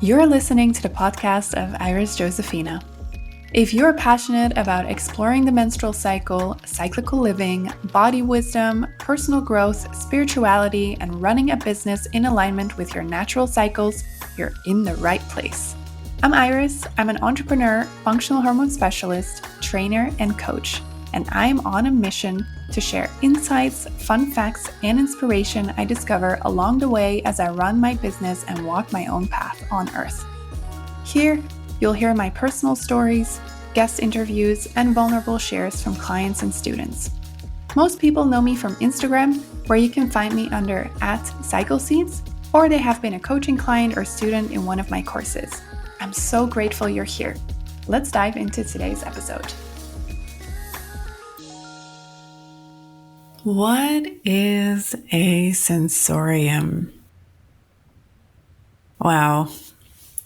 You're listening to the podcast of Iris Josephina. If you're passionate about exploring the menstrual cycle, cyclical living, body wisdom, personal growth, spirituality, and running a business in alignment with your natural cycles, you're in the right place. I'm Iris. I'm an entrepreneur, functional hormone specialist, trainer, and coach, and I'm on a mission to share insights, fun facts, and inspiration I discover along the way as I run my business and walk my own path on Earth. Here, you'll hear my personal stories, guest interviews, and vulnerable shares from clients and students. Most people know me from Instagram, where you can find me under @CycleSeeds, or they have been a coaching client or student in one of my courses. I'm so grateful you're here. Let's dive into today's episode. What is a sensorium? Wow,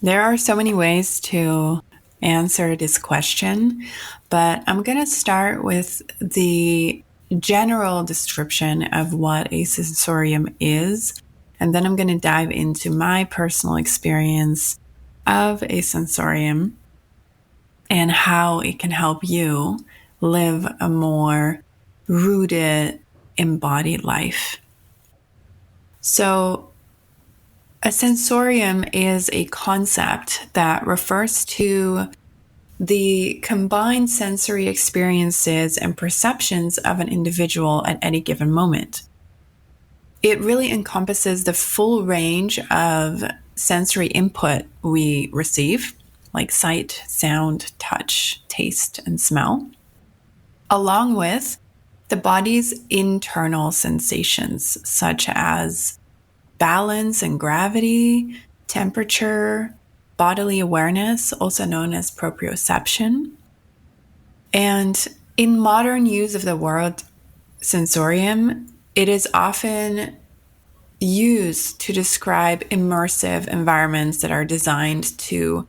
there are so many ways to answer this question, but I'm going to start with the general description of what a sensorium is, and then I'm going to dive into my personal experience of a sensorium and how it can help you live a more rooted, embodied life. So, a sensorium is a concept that refers to the combined sensory experiences and perceptions of an individual at any given moment. It really encompasses the full range of sensory input we receive, like sight, sound, touch, taste, and smell, along with the body's internal sensations, such as balance and gravity, temperature, bodily awareness, also known as proprioception. And in modern use of the word sensorium, it is often used to describe immersive environments that are designed to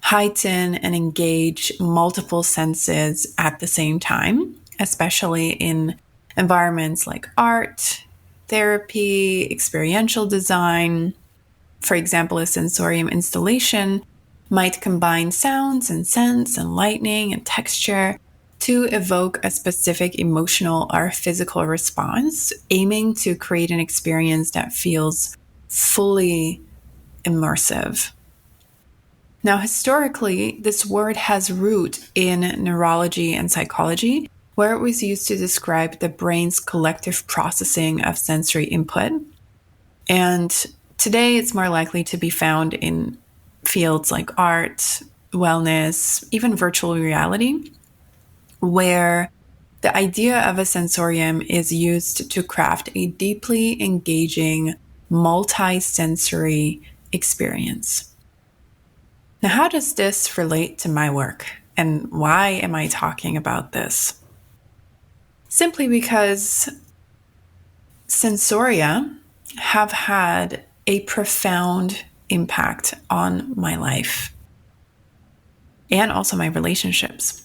heighten and engage multiple senses at the same time, especially in environments like art, therapy, experiential design. For example, a sensorium installation might combine sounds and scents and lighting and texture to evoke a specific emotional or physical response, aiming to create an experience that feels fully immersive. Now, historically, this word has root in neurology and psychology, where it was used to describe the brain's collective processing of sensory input. And today, it's more likely to be found in fields like art, wellness, even virtual reality, where the idea of a sensorium is used to craft a deeply engaging, multi-sensory experience. Now, how does this relate to my work? And why am I talking about this? Simply because sensoria have had a profound impact on my life and also my relationships.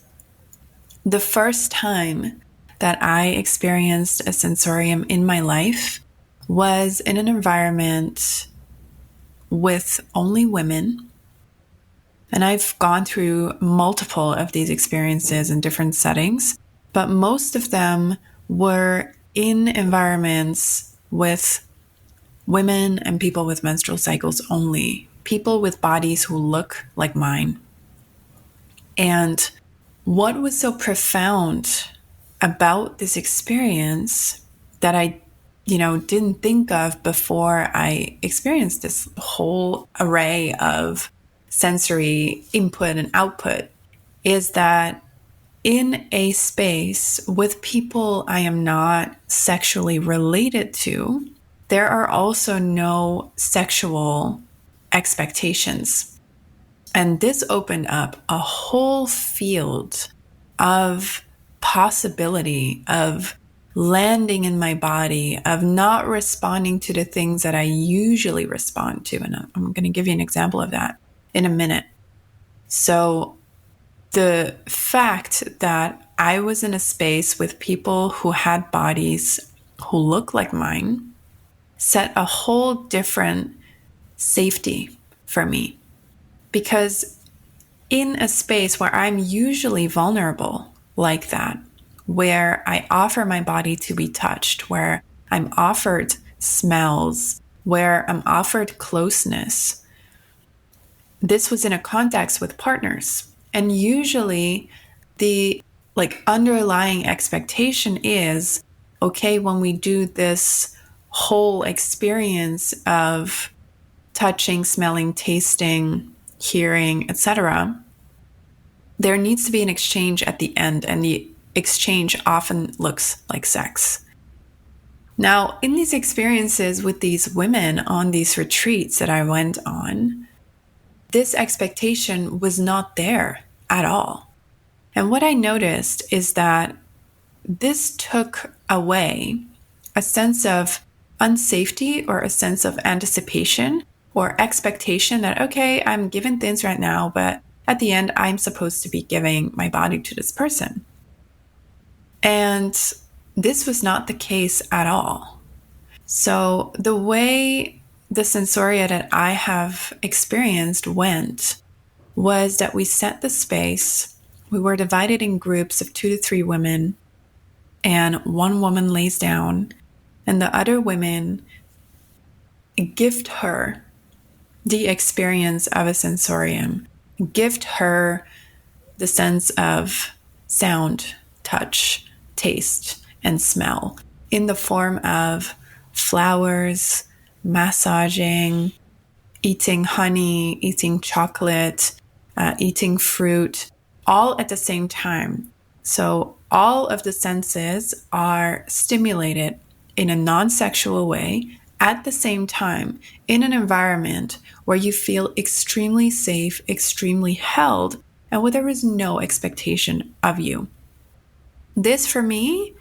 The first time that I experienced a sensorium in my life was in an environment with only women. And I've gone through multiple of these experiences in different settings, but most of them were in environments with women and people with menstrual cycles only, people with bodies who look like mine. And what was so profound about this experience that I, didn't think of before I experienced this whole array of sensory input and output is that in a space with people I am not sexually related to, there are also no sexual expectations. And this opened up a whole field of possibility of landing in my body, of not responding to the things that I usually respond to. And I'm going to give you an example of that in a minute. So the fact that I was in a space with people who had bodies who look like mine set a whole different safety for me. Because in a space where I'm usually vulnerable like that, where I offer my body to be touched, where I'm offered smells, where I'm offered closeness, this was in a context with partners. And usually the underlying expectation is, okay, when we do this whole experience of touching, smelling, tasting, hearing, etc., there needs to be an exchange at the end, and the exchange often looks like sex. Now, in these experiences with these women on these retreats that I went on, this expectation was not there at all. And what I noticed is that this took away a sense of unsafety or a sense of anticipation or expectation that, okay, I'm given things right now, but at the end, I'm supposed to be giving my body to this person. And this was not the case at all. So the way the sensoria that I have experienced went was that we set the space. We were divided in groups of 2 to 3 women, and one woman lays down, and the other women gift her the experience of a sensorium, gift her the sense of sound, touch, taste, and smell in the form of flowers, massaging, eating honey, eating chocolate, eating fruit, all at the same time. So all of the senses are stimulated in a non-sexual way at the same time in an environment where you feel extremely safe, extremely held, and where there is no expectation of you. This for me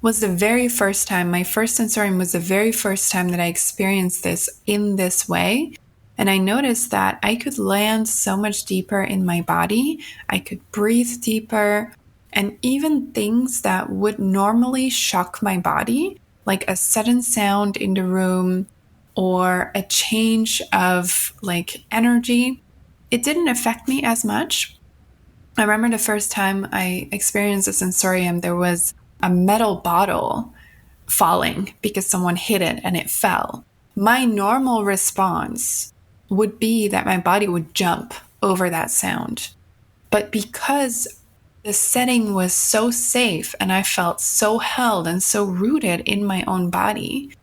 was the very first time, my first sensorium was the very first time that I experienced this in this way. And I noticed that I could land so much deeper in my body. I could breathe deeper. And even things that would normally shock my body, like a sudden sound in the room or a change of energy, it didn't affect me as much. I remember the first time I experienced a sensorium, there was a metal bottle falling because someone hit it and it fell. My normal response would be that my body would jump over that sound. But because the setting was so safe and I felt so held and so rooted in my own body,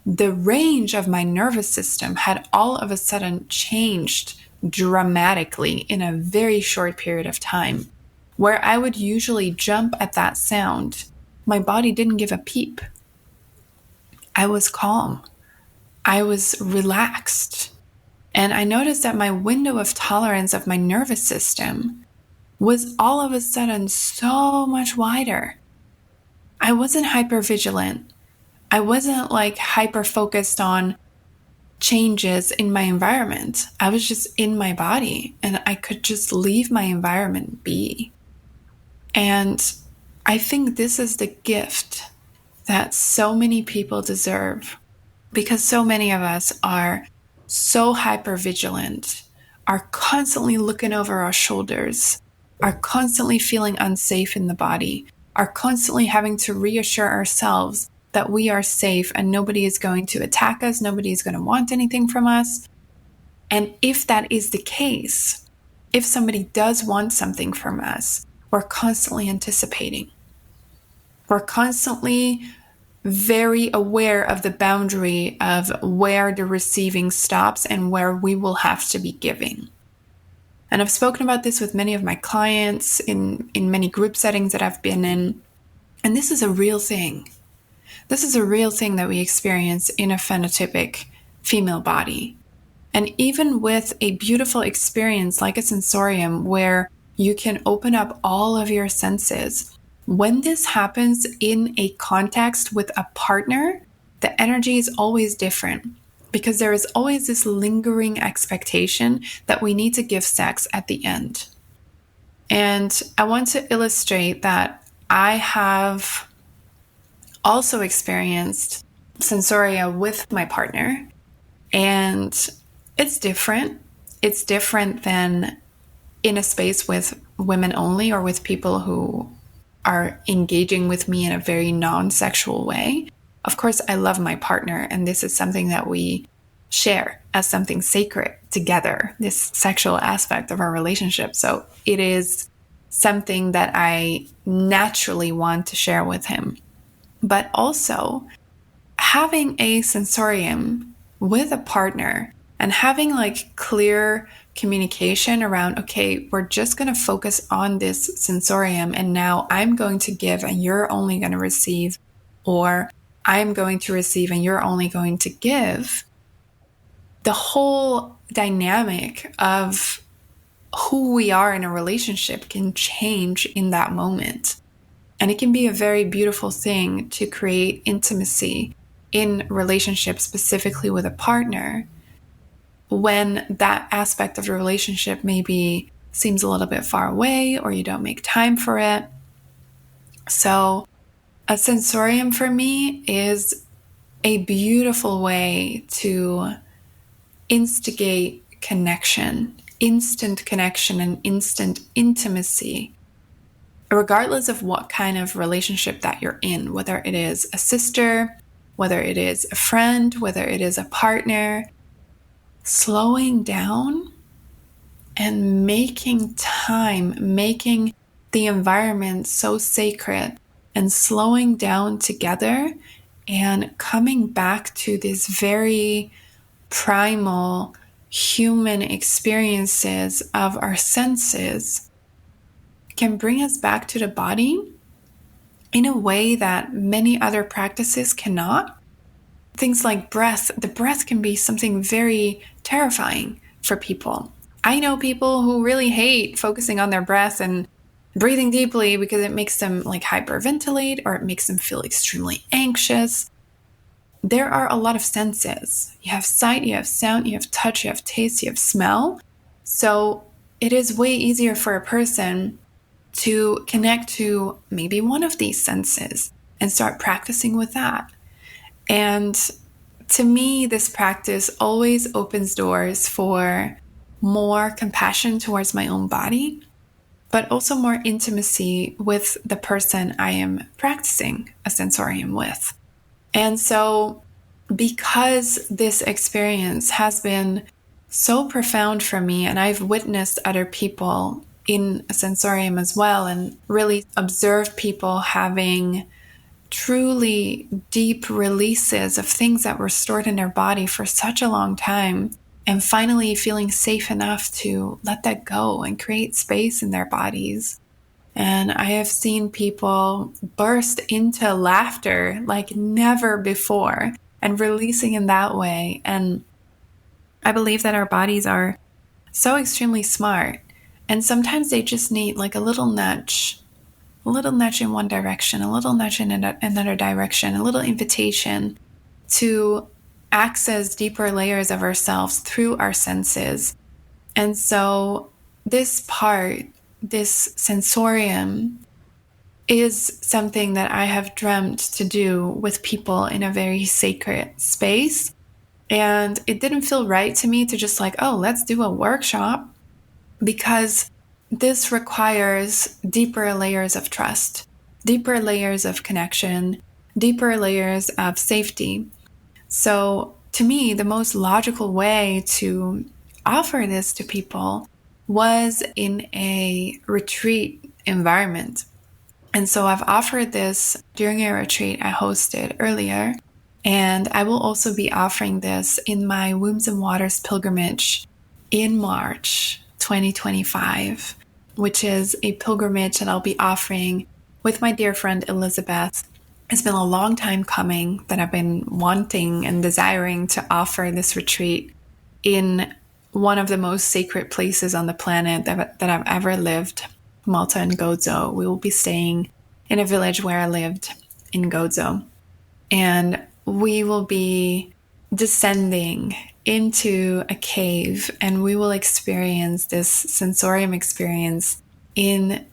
the range of my nervous system had all of a sudden changed dramatically in a very short period of time. Where I would usually jump at that sound, my body didn't give a peep. I was calm. I was relaxed. And I noticed that my window of tolerance of my nervous system was all of a sudden so much wider. I wasn't hypervigilant. I wasn't hyper focused on changes in my environment. I was just in my body and I could just leave my environment be. And I think this is the gift that so many people deserve, because so many of us are so hypervigilant, are constantly looking over our shoulders, are constantly feeling unsafe in the body, are constantly having to reassure ourselves that we are safe and nobody is going to attack us, nobody is going to want anything from us. And if that is the case, if somebody does want something from us, we're constantly anticipating. We're constantly very aware of the boundary of where the receiving stops and where we will have to be giving. And I've spoken about this with many of my clients in many group settings that I've been in. And this is a real thing. This is a real thing that we experience in a phenotypic female body. And even with a beautiful experience like a sensorium where you can open up all of your senses, when this happens in a context with a partner, the energy is always different because there is always this lingering expectation that we need to give sex at the end. And I want to illustrate that I have also experienced sensoria with my partner, and it's different. it's different than in a space with women only or with people who are engaging with me in a very non-sexual way. Of course, I love my partner, and this is something that we share as something sacred together, this sexual aspect of our relationship. So it is something that I naturally want to share with him. But also, having a sensorium with a partner and having like clear communication around, okay, we're just going to focus on this sensorium, and now I'm going to give and you're only going to receive, or I'm going to receive and you're only going to give. The whole dynamic of who we are in a relationship can change in that moment. And it can be a very beautiful thing to create intimacy in relationships, specifically with a partner, when that aspect of the relationship maybe seems a little bit far away or you don't make time for it. So a sensorium for me is a beautiful way to instigate connection, instant connection and instant intimacy, regardless of what kind of relationship that you're in, whether it is a sister, whether it is a friend, whether it is a partner. Slowing down and making time, making the environment so sacred, and slowing down together and coming back to these very primal human experiences of our senses can bring us back to the body in a way that many other practices cannot. Things like breath, the breath can be something very terrifying for people. I know people who really hate focusing on their breath and breathing deeply because it makes them like hyperventilate or it makes them feel extremely anxious. There are a lot of senses. You have sight, you have sound, you have touch, you have taste, you have smell. So it is way easier for a person to connect to maybe one of these senses and start practicing with that. And to me, this practice always opens doors for more compassion towards my own body, but also more intimacy with the person I am practicing a sensorium with. And so, because this experience has been so profound for me, and I've witnessed other people in a sensorium as well, and really observed people having truly deep releases of things that were stored in their body for such a long time, and finally feeling safe enough to let that go and create space in their bodies. And I have seen people burst into laughter like never before and releasing in that way. And I believe that our bodies are so extremely smart, and sometimes they just need like a little nudge in one direction, a little nudge in another direction, a little invitation to access deeper layers of ourselves through our senses. And so this sensorium, is something that I have dreamt to do with people in a very sacred space. And it didn't feel right to me to just like, oh, let's do a workshop, because this requires deeper layers of trust, deeper layers of connection, deeper layers of safety. So to me, the most logical way to offer this to people was in a retreat environment. And so I've offered this during a retreat I hosted earlier. And I will also be offering this in my Wombs and Waters pilgrimage in March 2025, which is a pilgrimage that I'll be offering with my dear friend Elizabeth. It's been a long time coming that I've been wanting and desiring to offer this retreat in one of the most sacred places on the planet that I've ever lived, Malta and Gozo. We will be staying in a village where I lived in Gozo. And we will be descending into a cave, and we will experience this sensorium experience in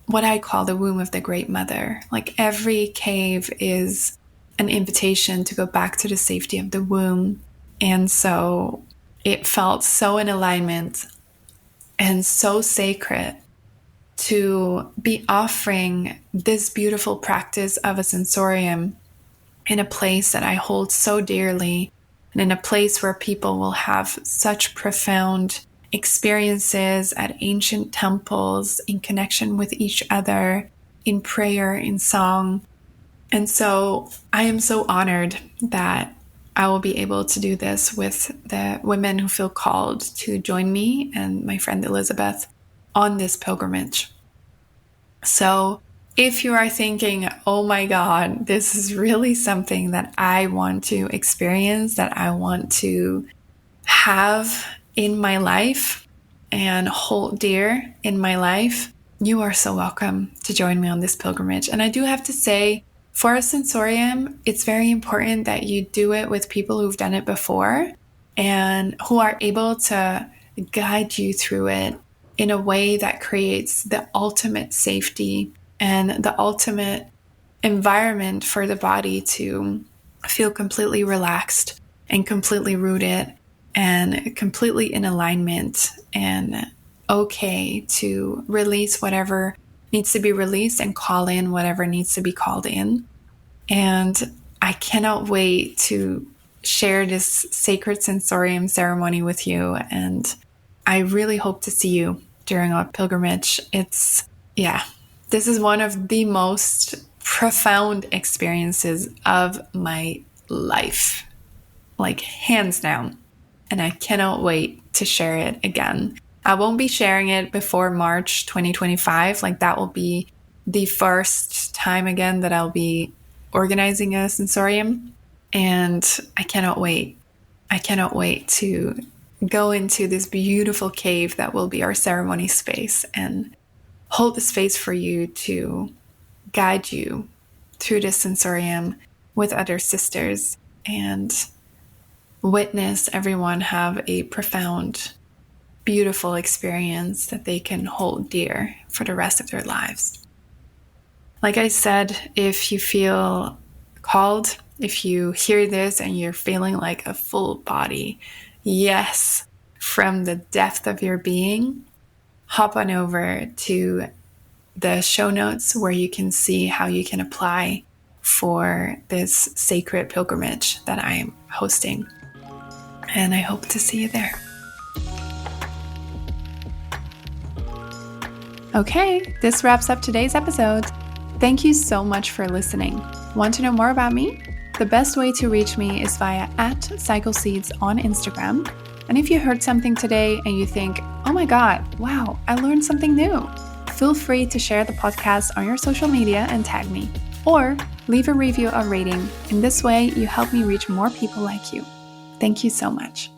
what I call the womb of the Great Mother. Like every cave is an invitation to go back to the safety of the womb. And so it felt so in alignment and so sacred to be offering this beautiful practice of a sensorium in a place that I hold so dearly, and in a place where people will have such profound experiences at ancient temples, in connection with each other, in prayer, in song. And so I am so honored that I will be able to do this with the women who feel called to join me and my friend Elizabeth on this pilgrimage. So if you are thinking, oh my God, this is really something that I want to experience, that I want to have in my life and hold dear in my life, you are so welcome to join me on this pilgrimage. And I do have to say, for a sensorium, it's very important that you do it with people who've done it before and who are able to guide you through it in a way that creates the ultimate safety and the ultimate environment for the body to feel completely relaxed and completely rooted and completely in alignment and okay to release whatever needs to be released and call in whatever needs to be called in. And I cannot wait to share this sacred sensorium ceremony with you. And I really hope to see you during our pilgrimage. This is one of the most profound experiences of my life, like hands down. And I cannot wait to share it again. I won't be sharing it before March 2025. Like that will be the first time again that I'll be organizing a sensorium. And I cannot wait. I cannot wait to go into this beautiful cave that will be our ceremony space and hold the space for you to guide you through this sensorium with other sisters and witness everyone have a profound, beautiful experience that they can hold dear for the rest of their lives. Like I said, if you feel called, if you hear this and you're feeling like a full body yes from the depth of your being, hop on over to the show notes where you can see how you can apply for this sacred pilgrimage that I am hosting. And I hope to see you there. Okay, this wraps up today's episode. Thank you so much for listening. Want to know more about me? The best way to reach me is via @CycleSeeds on Instagram. And if you heard something today and you think, oh my God, wow, I learned something new, feel free to share the podcast on your social media and tag me. Or leave a review or rating. In this way, you help me reach more people like you. Thank you so much.